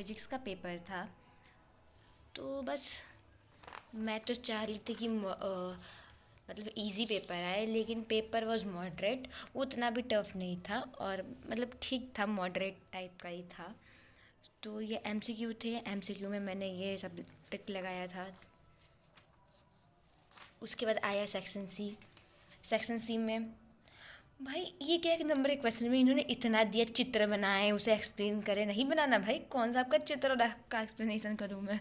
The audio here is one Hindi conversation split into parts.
फिजिक्स का पेपर था। तो बस मैं तो चाह रही थी कि मतलब इजी पेपर आए, लेकिन पेपर वाज मॉडरेट। वो उतना भी टफ नहीं था और मतलब ठीक था, मॉडरेट टाइप का ही था। तो ये एमसीक्यू थे। एमसीक्यू में मैंने ये सब टिक लगाया था। उसके बाद आया सेक्शन सी। सेक्शन सी में भाई ये क्या, एक नंबर के क्वेश्चन में इन्होंने इतना दिया, चित्र बनाए, उसे एक्सप्लेन करें। नहीं बनाना भाई, कौन सा आपका चित्र का एक्सप्लेनेशन करूँ मैं।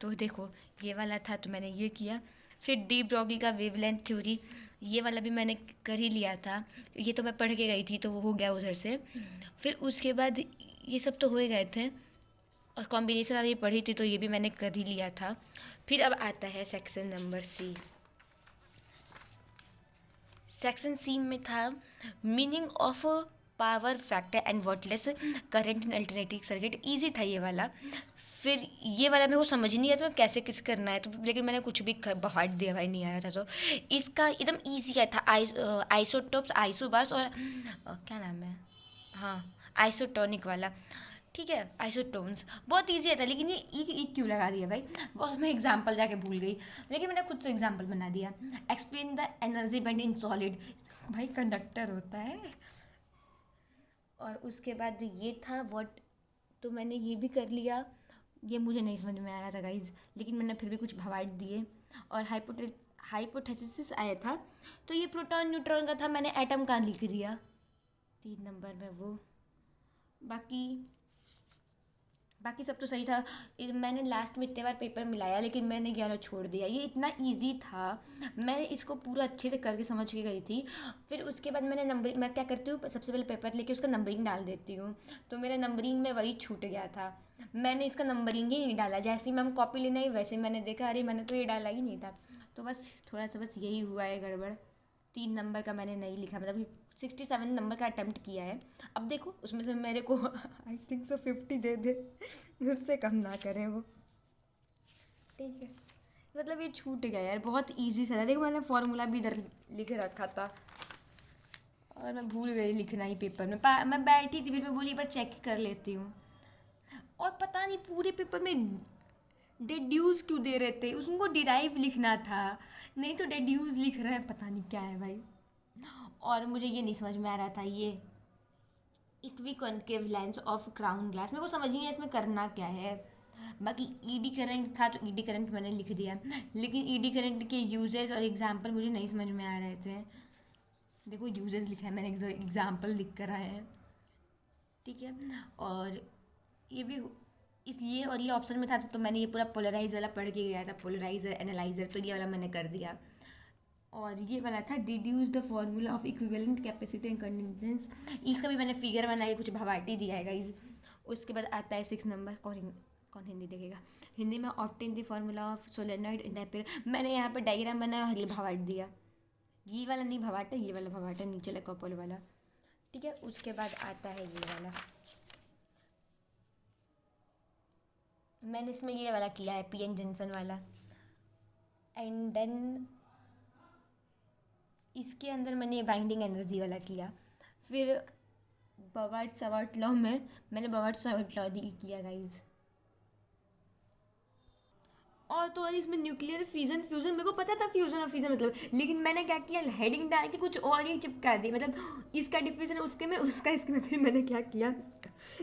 तो देखो ये वाला था तो मैंने ये किया। फिर डी ब्रॉगली का वेवलेंथ थ्योरी, ये वाला भी मैंने कर ही लिया था। ये तो मैं पढ़ के गई थी तो वो हो गया उधर से। फिर उसके बाद ये सब तो हो ही गए थे, और कॉम्बिनेशन वाली पढ़ी थी तो ये भी मैंने कर ही लिया था। फिर अब आता है section number C. Section C में था meaning of power factor and wattless current in alternating circuit. Easy था ये वाला। फिर ये वाला मेरे को समझ ही नहीं आता कैसे किस करना है, तो लेकिन मैंने कुछ भी बहाट दिया भाई, नहीं आ रहा था। तो इसका एकदम ईजी क्या था, आइसोटोप्स, आइसोबार्स और क्या नाम है, हाँ आइसोटोनिक वाला। ठीक है, आइसोटोन्स बहुत ईजी था, लेकिन ये क्यों लगा दिया भाई, बहुत मैं एग्जांपल जाके भूल गई, लेकिन मैंने खुद से एग्जांपल बना दिया। Explain the energy band in solid, भाई कंडक्टर होता है। और उसके बाद ये था व्हाट, तो मैंने ये भी कर लिया। ये मुझे नहीं समझ में आ रहा था गाइज, लेकिन मैंने फिर भी कुछ भवाट दिए। और हाइपोथेसिस आया था, तो ये प्रोटॉन न्यूट्रॉन का था, मैंने एटम का लिख दिया 3 नंबर में वो। बाकी बाकी सब तो सही था। मैंने लास्ट में इतने बार पेपर मिलाया, लेकिन मैंने ज्ञान छोड़ दिया। ये इतना इजी था, मैं इसको पूरा अच्छे से करके समझ के गई थी। फिर उसके बाद मैं क्या करती हूँ, सबसे पहले पेपर लेके उसका नंबरिंग डाल देती हूँ। तो मेरा नंबरिंग में वही छूट गया था, मैंने इसका नंबरिंग ही नहीं डाला। जैसे ही मैम कॉपी लेना ही वैसे मैंने देखा, अरे मैंने तो ये डाला ही नहीं था। तो बस थोड़ा सा बस यही हुआ है गड़बड़। 3 नंबर का मैंने नहीं लिखा, मतलब 67 नंबर का अटैम्प्ट किया है। अब देखो उसमें से मेरे को आई थिंक सो 50 दे दे, उससे कम ना करें वो। ठीक है, मतलब ये छूट गया यार, बहुत इजी सा था। देखो मैंने फॉर्मूला भी इधर लिख रखा था और मैं भूल गई लिखना ही पेपर में। मैं बैठी थी, फिर मैं बोली एक बार चेक कर लेती हूँ। और पता नहीं पूरे पेपर में डेड्यूस क्यों दे रहे थे, उसको डिराइव लिखना था, नहीं तो डेड्यूस लिख रहे हैं, पता नहीं क्या है भाई। और मुझे ये नहीं समझ में आ रहा था, ये इक्विकॉन्केव लेंस ऑफ क्राउन ग्लास, मेरे को समझ नहीं है इसमें करना क्या है। बाकी ईडी करंट था तो ईडी करंट मैंने लिख दिया, लेकिन ईडी करंट के यूजेस और एग्जाम्पल मुझे नहीं समझ में आ रहे थे। देखो यूजेस लिखा है मैंने, एग्जाम्पल लिख कर आए हैं। ठीक है, और ये भी इसलिए, और ये ऑप्शन में था तो मैंने ये पूरा पोलराइज वाला पढ़ के गया था, पोलराइजर एनालाइजर, तो ये वाला मैंने कर दिया। और ये वाला था deduce the formula of equivalent capacity and conductance, इसका भी मैंने फिगर बना के कुछ भवाटी दिया है गाइज। उसके बाद आता है 6 नंबर, कौन हिंदी देखेगा। हिंदी में obtain the formula of solenoid in the, मैंने यहाँ पर डायग्राम बनाया और ये भवाट दिया। ये वाला नहीं भवाटा, ये वाला भवाटा नीचे लगा कपल वाला। ठीक है, उसके बाद आता है ये वाला, मैंने इसमें ये वाला किया है पीएन जंक्शन वाला। एंड देन इसके अंदर मैंने बाइंडिंग एनर्जी वाला किया। फिर बवाट सवाट लॉ में मैंने बवाट सवाट लॉ डील किया गाइज। और तो और इसमें न्यूक्लियर फ्यूजन फ्यूजन मेरे को पता था फ्यूजन और फ्यूजन मतलब, लेकिन मैंने क्या किया, हेडिंग डाल के कुछ और ही चिपका दी, मतलब इसका डिफिनेशन उसके में, उसका इसके में। फिर मैंने क्या किया,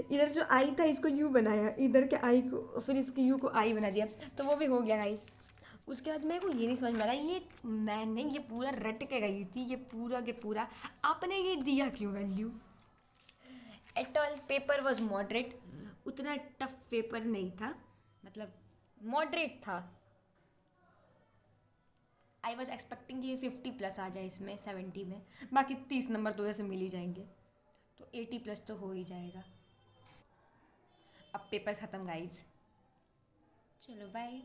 इधर जो आई था इसको यू बनाया, इधर के आई को, फिर इसके यू को आई बना दिया, तो वो भी हो गया गाइज। उसके बाद मेरे को ये नहीं समझ में आ रहा, ये मैंने ये पूरा रट के गई थी, ये पूरा के पूरा आपने ये दिया क्यों value. At all paper was moderate, उतना टफ पेपर नहीं था, मतलब मॉडरेट था। आई वॉज एक्सपेक्टिंग कि 50+ आ जाए इसमें 70 में, बाकी 30 नंबर तो ऐसे मिल ही जाएंगे, तो 80+ तो हो ही जाएगा। अब पेपर ख़त्म गाइज, चलो बाय।